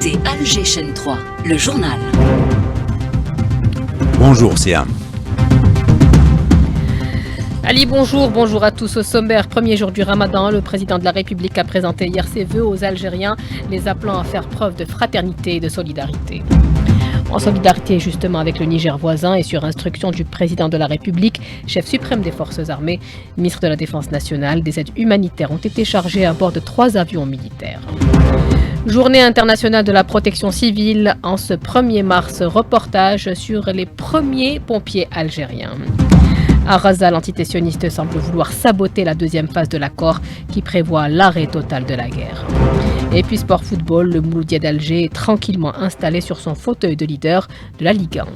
écoutez Alger chaîne 3, le journal. Bonjour Siam. Ali, bonjour à tous. Au sommaire, premier jour du Ramadan, le président de la République a présenté hier ses vœux aux Algériens, les appelant à faire preuve de fraternité et de solidarité. En solidarité justement avec le Niger voisin et sur instruction du président de la République, chef suprême des forces armées, ministre de la Défense nationale, des aides humanitaires ont été chargées à bord de 3 avions militaires. Journée internationale de la protection civile, en ce 1er mars, reportage sur les premiers pompiers algériens. À Raza, l'antitessionniste semble vouloir saboter la deuxième phase de l'accord qui prévoit l'arrêt total de la guerre. Et puis sport football, le Mouloudia d'Alger est tranquillement installé sur son fauteuil de leader de la Ligue 1.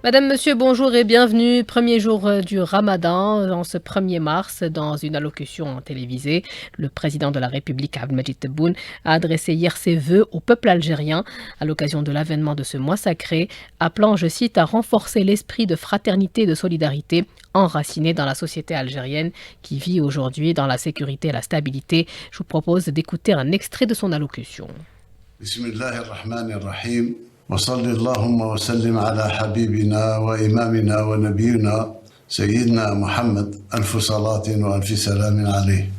Madame, monsieur, bonjour et bienvenue. Premier jour du Ramadan, en ce 1er mars, dans une allocution télévisée, le président de la République, Abdelmadjid Tebboune, a adressé hier ses vœux au peuple algérien à l'occasion de l'avènement de ce mois sacré, appelant, je cite, à renforcer l'esprit de fraternité et de solidarité enraciné dans la société algérienne qui vit aujourd'hui dans la sécurité et la stabilité. Je vous propose d'écouter un extrait de son allocution. Bismillahirrahmanirrahim. وصل اللهم وسلم على حبيبنا وإمامنا ونبينا سيدنا محمد ألف صلاة وألف سلام عليه.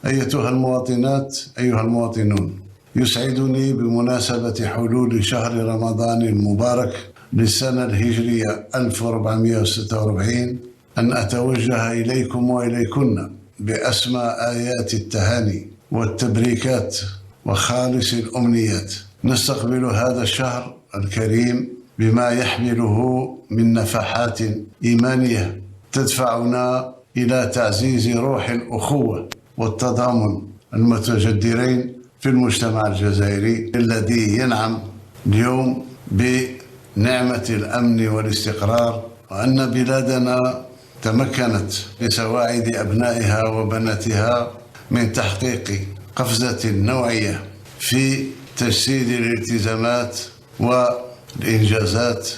أيتها المواطنات أيها المواطنون، يسعدني بمناسبة حلول شهر رمضان المبارك للسنة الهجرية 1446 أن أتوجه إليكم وإليكن بأسمى آيات التهاني والتبريكات وخالص الأمنيات. نستقبل هذا الشهر الكريم بما يحمله من نفحات إيمانية تدفعنا إلى تعزيز روح الأخوة والتضامن المتجدرين في المجتمع الجزائري الذي ينعم اليوم بنعمة الأمن والاستقرار، وأن بلادنا تمكنت بسواعد أبنائها وبناتها من تحقيق قفزة نوعية في تجسيد الالتزامات والإنجازات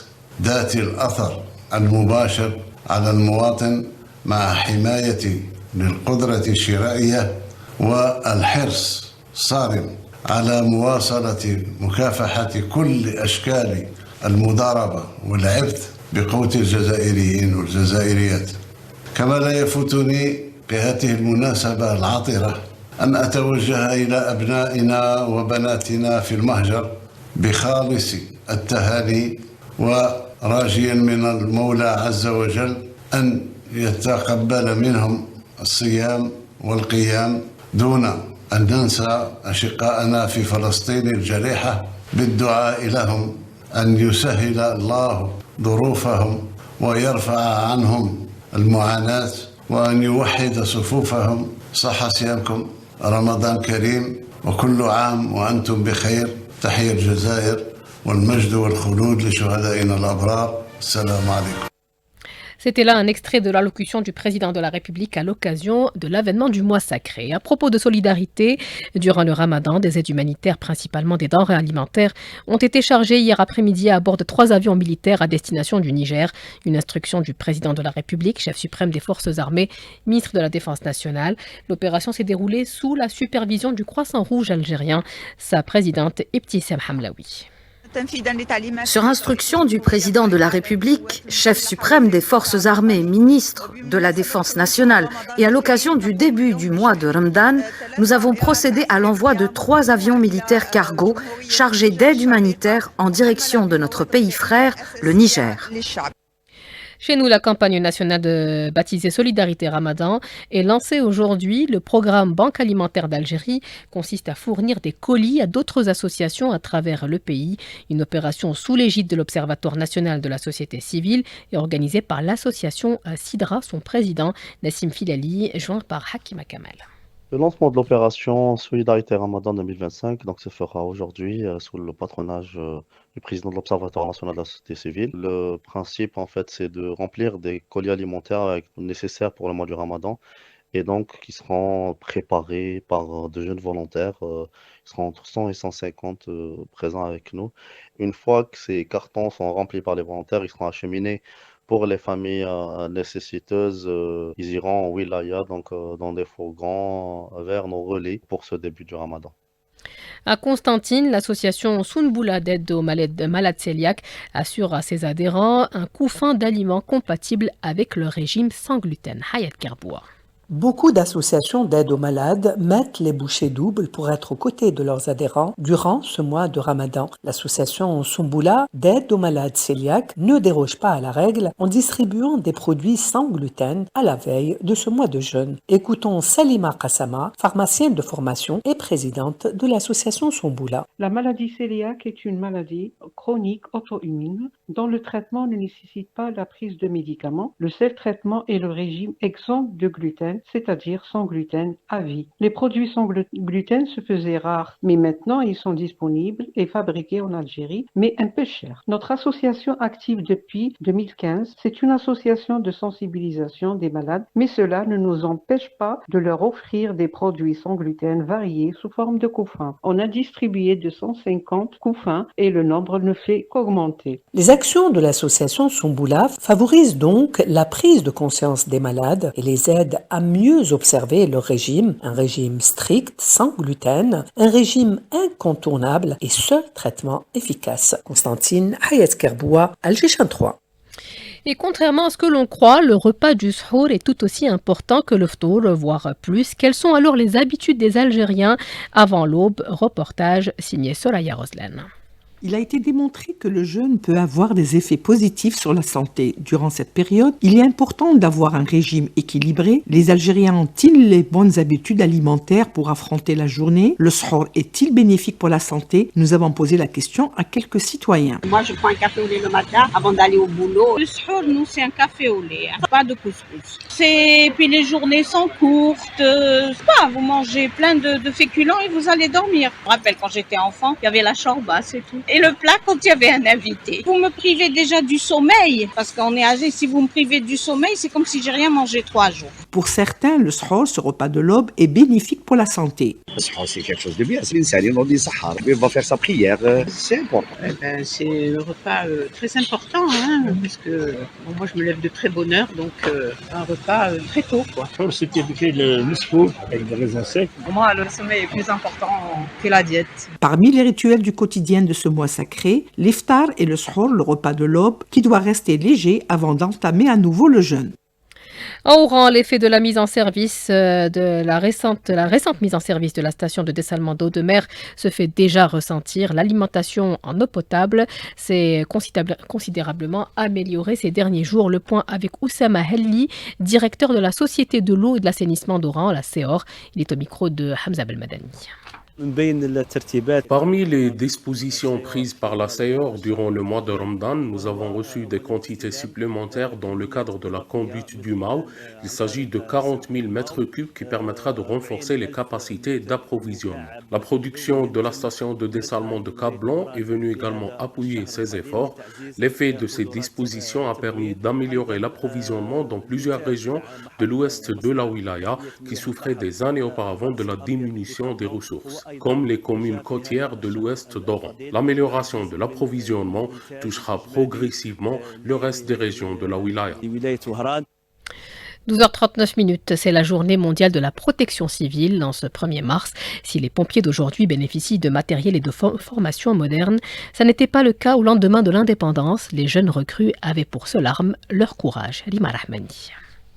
ذات الأثر المباشر على المواطن مع حماية للقدرة الشرائية والحرص صارم على مواصلة مكافحة كل أشكال المضاربة والعبث بقوت الجزائريين والجزائريات. كما لا يفوتني بهذه المناسبة العطرة أن أتوجه إلى أبنائنا وبناتنا في المهجر بخالص التهاني وراجيا من المولى عز وجل أن يتقبل منهم الصيام والقيام، دون أن ننسى أشقائنا في فلسطين الجريحة بالدعاء لهم أن يسهل الله ظروفهم ويرفع عنهم المعاناة وأن يوحد صفوفهم. صح صيامكم، رمضان كريم وكل عام وأنتم بخير. تحية الجزائر والمجد والخلود لشهدائنا الأبرار. السلام عليكم. C'était là un extrait de l'allocution du président de la République à l'occasion de l'avènement du mois sacré. À propos de solidarité, durant le Ramadan, des aides humanitaires, principalement des denrées alimentaires, ont été chargées hier après-midi à bord de 3 avions militaires à destination du Niger. Une instruction du président de la République, chef suprême des forces armées, ministre de la Défense nationale. L'opération s'est déroulée sous la supervision du Croissant Rouge algérien, sa présidente Ibtissam Hamlaoui. Sur instruction du président de la République, chef suprême des forces armées, ministre de la Défense nationale, et à l'occasion du début du mois de Ramadan, nous avons procédé à l'envoi de 3 avions militaires cargo chargés d'aide humanitaire en direction de notre pays frère, le Niger. Chez nous, la campagne nationale baptisée Solidarité Ramadan est lancée aujourd'hui. Le programme Banque alimentaire d'Algérie consiste à fournir des colis à d'autres associations à travers le pays. Une opération sous l'égide de l'Observatoire national de la société civile et organisée par l'association Sidra, son président Nassim Filali, joint par Hakima Kamal. Le lancement de l'opération Solidarité Ramadan 2025 se fera aujourd'hui sous le patronage du président de l'Observatoire national de la société civile. Le principe, en fait, c'est de remplir des colis alimentaires nécessaires pour le mois du Ramadan et donc qui seront préparés par de jeunes volontaires. Ils seront entre 100 et 150 présents avec nous. Une fois que ces cartons sont remplis par les volontaires, ils seront acheminés Pour les familles nécessiteuses, ils iront en wilaya, donc dans des fourgons vers nos relais pour ce début du ramadan. À Constantine, l'association Sunbula d'aide aux malades cœliaques assure à ses adhérents un couffin d'aliments compatibles avec le régime sans gluten. Hayat Kerboua. Beaucoup d'associations d'aide aux malades mettent les bouchées doubles pour être aux côtés de leurs adhérents durant ce mois de Ramadan. L'association Sunbula d'aide aux malades cœliaques ne déroge pas à la règle en distribuant des produits sans gluten à la veille de ce mois de jeûne. Écoutons Salima Kassama, pharmacienne de formation et présidente de l'association Sunbula. La maladie cœliaque est une maladie chronique auto-immune dont le traitement ne nécessite pas la prise de médicaments. Le seul traitement est le régime exempt de gluten, c'est-à-dire sans gluten à vie. Les produits sans gluten se faisaient rares, mais maintenant ils sont disponibles et fabriqués en Algérie, mais un peu chers. Notre association active depuis 2015, c'est une association de sensibilisation des malades, mais cela ne nous empêche pas de leur offrir des produits sans gluten variés sous forme de couffins. On a distribué 250 couffins et le nombre ne fait qu'augmenter. Les actions de l'association Sunbula favorisent donc la prise de conscience des malades et les aident à mieux observer leur régime, un régime strict, sans gluten, un régime incontournable et seul traitement efficace. Constantine Hayat Kerboua, Alger 3. Et contrairement à ce que l'on croit, le repas du suhour est tout aussi important que le ftour, voire plus. Quelles sont alors les habitudes des Algériens avant l'aube? Reportage signé Soraya Roslan. Il a été démontré que le jeûne peut avoir des effets positifs sur la santé. Durant cette période, il est important d'avoir un régime équilibré. Les Algériens ont-ils les bonnes habitudes alimentaires pour affronter la journée? Le suhour est-il bénéfique pour la santé? Nous avons posé la question à quelques citoyens. Moi, je prends un café au lait le matin avant d'aller au boulot. Le suhour, nous, c'est un café au lait, pas de couscous. Puis les journées sont courtes. Vous mangez plein de féculents et vous allez dormir. Je me rappelle quand j'étais enfant, il y avait la chorba, c'est tout. Et le plat quand il y avait un invité. Vous me privez déjà du sommeil, parce qu'on est âgé, si vous me privez du sommeil, c'est comme si j'ai rien mangé 3 jours. Pour certains, le suhour, ce repas de l'aube, est bénéfique pour la santé. Le suhour, c'est quelque chose de bien. Il va faire sa prière, c'est important. C'est un repas très important, parce que moi je me lève de très bonne heure, donc un repas très tôt. C'était le suhour avec des raisins secs. Pour moi, le sommeil est plus important que la diète. Parmi les rituels du quotidien de ce mois sacré, l'iftar et le suhour, le repas de l'aube, qui doit rester léger avant d'entamer à nouveau le jeûne. En Oran, l'effet de la mise en service de la récente mise en service de la station de dessalement d'eau de mer se fait déjà ressentir. L'alimentation en eau potable s'est considérablement améliorée ces derniers jours. Le point avec Oussama Helli, directeur de la Société de l'eau et de l'assainissement d'Oran, la CEOR. Il est au micro de Hamza Belmadani. Parmi les dispositions prises par la CEOR durant le mois de Ramadan, nous avons reçu des quantités supplémentaires dans le cadre de la conduite du Mao. Il s'agit de 40 000 mètres cubes qui permettra de renforcer les capacités d'approvisionnement. La production de la station de dessalement de Cap-Blanc est venue également appuyer ces efforts. L'effet de ces dispositions a permis d'améliorer l'approvisionnement dans plusieurs régions de l'ouest de la wilaya qui souffraient des années auparavant de la diminution des ressources, comme les communes côtières de l'ouest d'Oran. L'amélioration de l'approvisionnement touchera progressivement le reste des régions de la wilaya. 12h39, c'est la journée mondiale de la protection civile en ce 1er mars. Si les pompiers d'aujourd'hui bénéficient de matériel et de formation moderne, ça n'était pas le cas au lendemain de l'indépendance. Les jeunes recrues avaient pour seule arme leur courage. Rima Rahmani.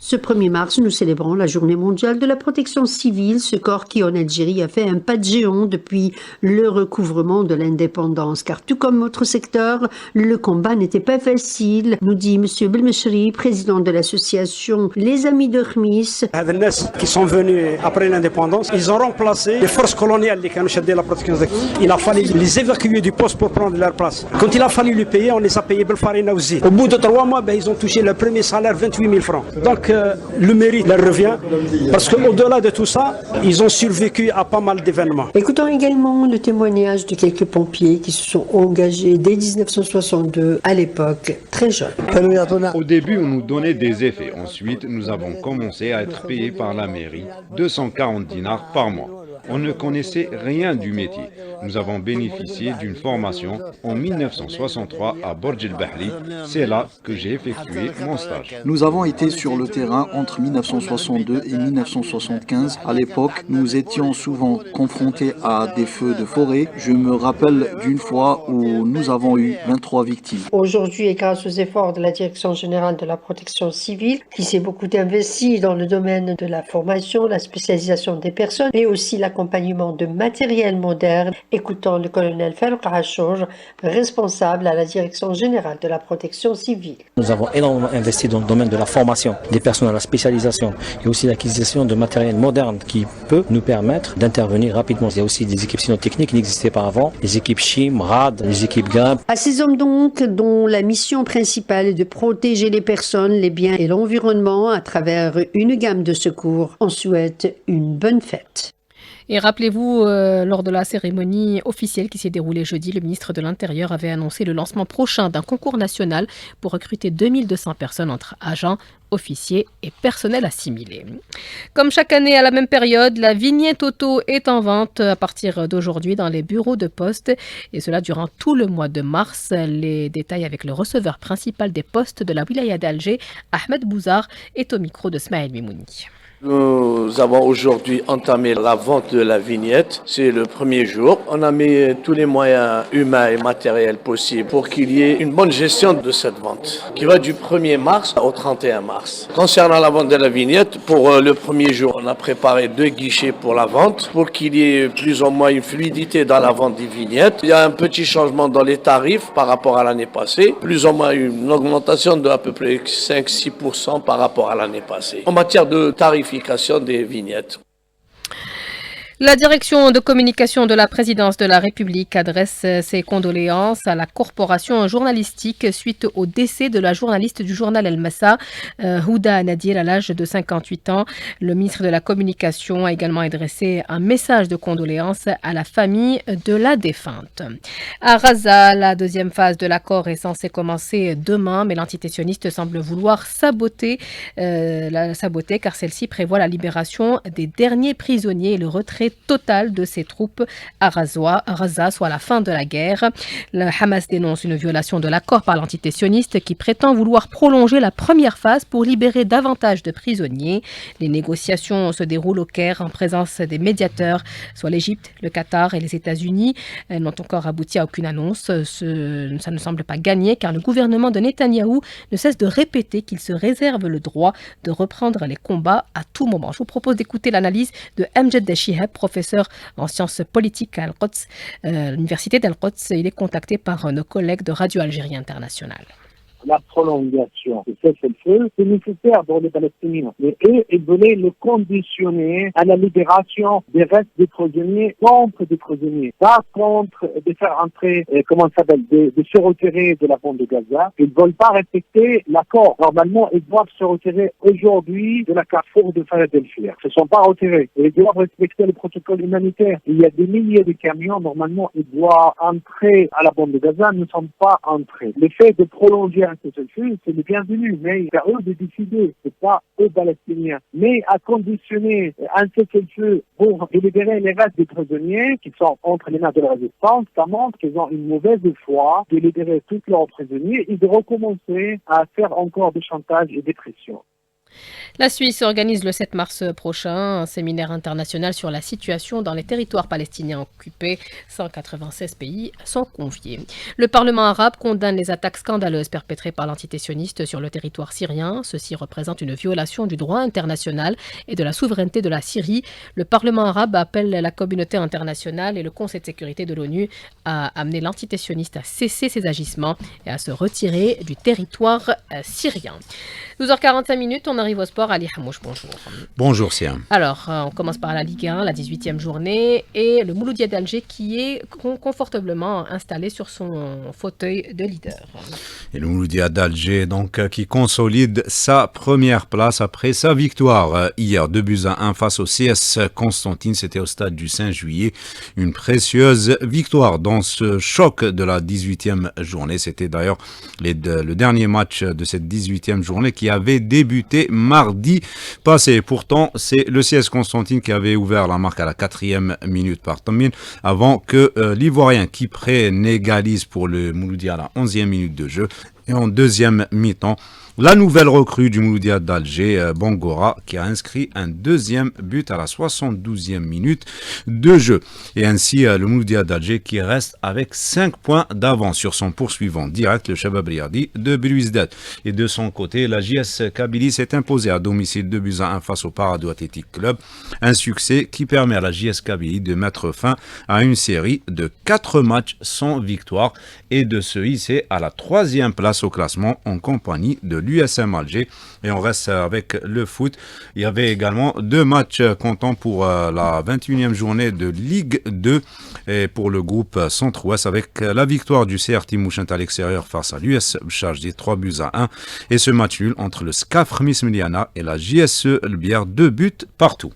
Ce 1er mars, nous célébrons la journée mondiale de la protection civile, ce corps qui en Algérie a fait un pas de géant depuis le recouvrement de l'indépendance. Car tout comme notre secteur, le combat n'était pas facile, nous dit M. Belmeshri, président de l'association Les Amis de Khmis. Les qui sont venus après l'indépendance, ils ont remplacé les forces coloniales qui ont aidé la protection civile. Il a fallu les évacuer du poste pour prendre leur place. Quand il a fallu les payer, on les a payés Belfarina aussi. Au bout de 3 mois, ils ont touché le premier salaire, 28 000 francs. Donc, le mérite leur revient parce qu'au-delà de tout ça, ils ont survécu à pas mal d'événements. Écoutons également le témoignage de quelques pompiers qui se sont engagés dès 1962, à l'époque très jeunes. Au début, on nous donnait des effets. Ensuite, nous avons commencé à être payés par la mairie, 240 dinars par mois. On ne connaissait rien du métier. Nous avons bénéficié d'une formation en 1963 à Borj el-Bahli. C'est là que j'ai effectué mon stage. Nous avons été sur le terrain entre 1962 et 1975. À l'époque, nous étions souvent confrontés à des feux de forêt. Je me rappelle d'une fois où nous avons eu 23 victimes. Aujourd'hui, et grâce aux efforts de la Direction générale de la protection civile, qui s'est beaucoup investie dans le domaine de la formation, la spécialisation des personnes, mais aussi l'accompagnement de matériel moderne, écoutons le colonel Farouk Hachour, responsable à la Direction générale de la protection civile. Nous avons énormément investi dans le domaine de la formation des personnes à la spécialisation et aussi l'acquisition de matériel moderne qui peut nous permettre d'intervenir rapidement. Il y a aussi des équipes cynotechniques qui n'existaient pas avant, les équipes CHIM, RAD, les équipes GRAB. À ces hommes donc, dont la mission principale est de protéger les personnes, les biens et l'environnement à travers une gamme de secours, on souhaite une bonne fête. Et rappelez-vous, lors de la cérémonie officielle qui s'est déroulée jeudi, le ministre de l'Intérieur avait annoncé le lancement prochain d'un concours national pour recruter 2200 personnes entre agents, officiers et personnel assimilé. Comme chaque année à la même période, la vignette auto est en vente à partir d'aujourd'hui dans les bureaux de poste et cela durant tout le mois de mars. Les détails avec le receveur principal des postes de la wilaya d'Alger, Ahmed Bouzar, est au micro de Smaël Mimouni. Nous avons aujourd'hui entamé la vente de la vignette. C'est le premier jour. On a mis tous les moyens humains et matériels possibles pour qu'il y ait une bonne gestion de cette vente qui va du 1er mars au 31 mars. Concernant la vente de la vignette, pour le premier jour, on a préparé 2 guichets pour la vente pour qu'il y ait plus ou moins une fluidité dans la vente des vignettes. Il y a un petit changement dans les tarifs par rapport à l'année passée, plus ou moins une augmentation de à peu près 5-6% par rapport à l'année passée. En matière de tarifs des vignettes. La direction de communication de la présidence de la République adresse ses condoléances à la corporation journalistique suite au décès de la journaliste du journal El Massa, Houda Nadir, à l'âge de 58 ans. Le ministre de la Communication a également adressé un message de condoléances à la famille de la défunte. À Raza, la deuxième phase de l'accord est censée commencer demain, mais l'antitétionniste semble vouloir saboter car celle-ci prévoit la libération des derniers prisonniers et le retrait total de ses troupes à Raza, soit la fin de la guerre. Le Hamas dénonce une violation de l'accord par l'antitétionniste qui prétend vouloir prolonger la première phase pour libérer davantage de prisonniers. Les négociations se déroulent au Caire en présence des médiateurs, soit l'Égypte, le Qatar et les États-Unis. Elles n'ont encore abouti à aucune annonce. Ça ne semble pas gagné car le gouvernement de Netanyahou ne cesse de répéter qu'il se réserve le droit de reprendre les combats à tout moment. Je vous propose d'écouter l'analyse de Amjad Deshiheb, professeur en sciences politiques à Al-Quds, l'université d'Al-Quds. Il est contacté par nos collègues de Radio Algérie Internationale. La prolongation de cessez-le-feu, c'est nécessaire pour les Palestiniens. Mais eux, ils voulaient le conditionner à la libération des restes des prisonniers contre des prisonniers. Pas contre de faire entrer, de se retirer de la bande de Gaza. Ils ne veulent pas respecter l'accord. Normalement, ils doivent se retirer aujourd'hui de la carrefour de Philadelphie. Ils ne sont pas retirés. Ils doivent respecter le protocole humanitaire. Il y a des milliers de camions. Normalement, ils doivent entrer à la bande de Gaza. Ne sont pas entrés. Le fait de prolonger un cessez-le-feu, c'est le bienvenu, mais c'est à eux de décider, c'est pas aux Palestiniens. Mais à conditionner un cessez-le-feu pour libérer les restes des prisonniers qui sont entre les mains de la résistance, ça montre qu'ils ont une mauvaise foi de libérer tous leurs prisonniers et de recommencer à faire encore des chantages et des pressions. La Suisse organise le 7 mars prochain un séminaire international sur la situation dans les territoires palestiniens occupés. 196 pays sont conviés. Le Parlement arabe condamne les attaques scandaleuses perpétrées par l'antitétionniste sur le territoire syrien. Ceci représente une violation du droit international et de la souveraineté de la Syrie. Le Parlement arabe appelle la communauté internationale et le Conseil de sécurité de l'ONU à amener l'antitétionniste à cesser ses agissements et à se retirer du territoire syrien. 12h45, on arrive au sport. Ali Hamouche, bonjour. Bonjour Siam. Alors, on commence par la Ligue 1, la 18e journée, et le Mouloudia d'Alger qui est confortablement installé sur son fauteuil de leader. Et le Mouloudia d'Alger, donc, qui consolide sa première place après sa victoire hier, 2-1 face au CS Constantine. C'était au stade du 5 juillet. Une précieuse victoire dans ce choc de la 18e journée. C'était d'ailleurs le dernier match de cette 18e journée qui avait débuté mardi passé. Pourtant, c'est le CS Constantine qui avait ouvert la marque à la 4e minute par Tamine avant que l'Ivoirien Kypré n'égalise pour le Mouloudia à la 11e minute de jeu. Et en deuxième mi-temps, la nouvelle recrue du Mouloudia d'Alger, Bangora, qui a inscrit un deuxième but à la 72e minute de jeu. Et ainsi, le Mouloudia d'Alger qui reste avec 5 points d'avance sur son poursuivant direct, le Shabab Riyadi de Belouizdad. Et de son côté, la JS Kabylie s'est imposée à domicile 2-1 face au Parado Athletic Club. Un succès qui permet à la JS Kabylie de mettre fin à une série de 4 matchs sans victoire et de se hisser à la 3e place au classement en compagnie de l'USM Alger. Et on reste avec le foot. Il y avait également 2 matchs comptants pour la 21e journée de Ligue 2 et pour le groupe Centre-Ouest avec la victoire du CRT Mouchent à l'extérieur face à l'US Charge 3-1 et ce match nul entre le SCAF Remis Miliana et la JSE Le Bière, 2 buts partout.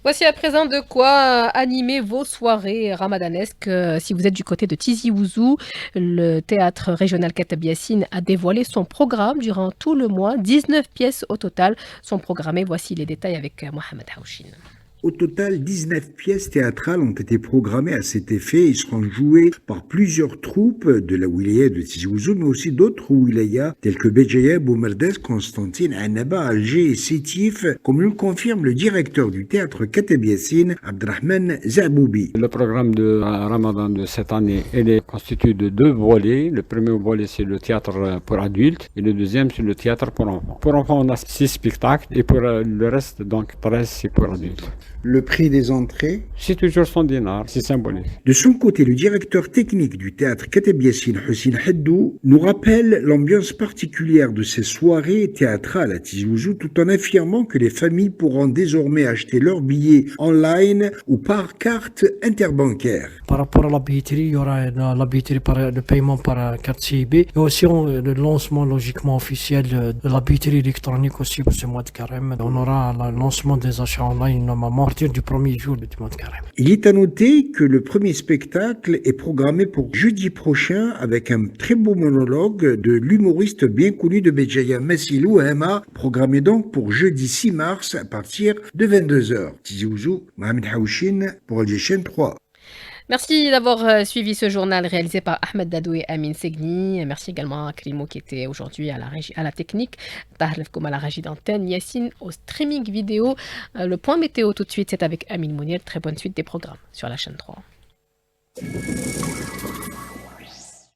Voici à présent de quoi animer vos soirées ramadanesques. Si vous êtes du côté de Tizi Ouzou, le théâtre régional Katab Yassine a dévoilé son programme durant tout le mois. 19 pièces au total sont programmées. Voici les détails avec Mohamed Haouchine. Au total, 19 pièces théâtrales ont été programmées à cet effet et seront jouées par plusieurs troupes de la wilaya de Tizi Ouzou, mais aussi d'autres wilayas tels que Béjaïa, Boumerdès, Constantine, Annaba, Alger et Sétif, comme le confirme le directeur du théâtre Katab Yassine, Abdrahman Zaboubi. Le programme de Ramadan de cette année est constitué de 2 volets. Le premier volet, c'est le théâtre pour adultes et le deuxième, c'est le théâtre pour enfants. Pour enfants, on a 6 spectacles et pour le reste, donc 13, c'est pour adultes. Le prix des entrées? C'est toujours 100 dinars, c'est symbolique. De son côté, le directeur technique du théâtre Katab Yassine, Hussein Haddou, nous rappelle l'ambiance particulière de ces soirées théâtrales à Tizi Ouzou, tout en affirmant que les familles pourront désormais acheter leurs billets online ou par carte interbancaire. Par rapport à la billetterie, il y aura la billetterie le paiement par carte CIB et aussi le lancement logiquement officiel de la billetterie électronique aussi pour ce mois de carême. On aura le lancement des achats online normalement à partir du premier jour du mois de carême. Il est à noter que le premier spectacle est programmé pour jeudi prochain avec un très beau monologue de l'humoriste bien connu de Béjaïa, Massilou Hema, programmé donc pour jeudi 6 mars à partir de 22h. Tizi Ouzou, Mohamed Haouchine pour Alger Chaîne 3. Merci d'avoir suivi ce journal réalisé par Ahmed Dadou et Amine Segni. Merci également à Klimo qui était aujourd'hui à la technique, Tahlef comme à la régie d'antenne, Yassine au streaming vidéo. Le point météo tout de suite, c'est avec Amine Mounir. Très bonne suite des programmes sur la chaîne 3.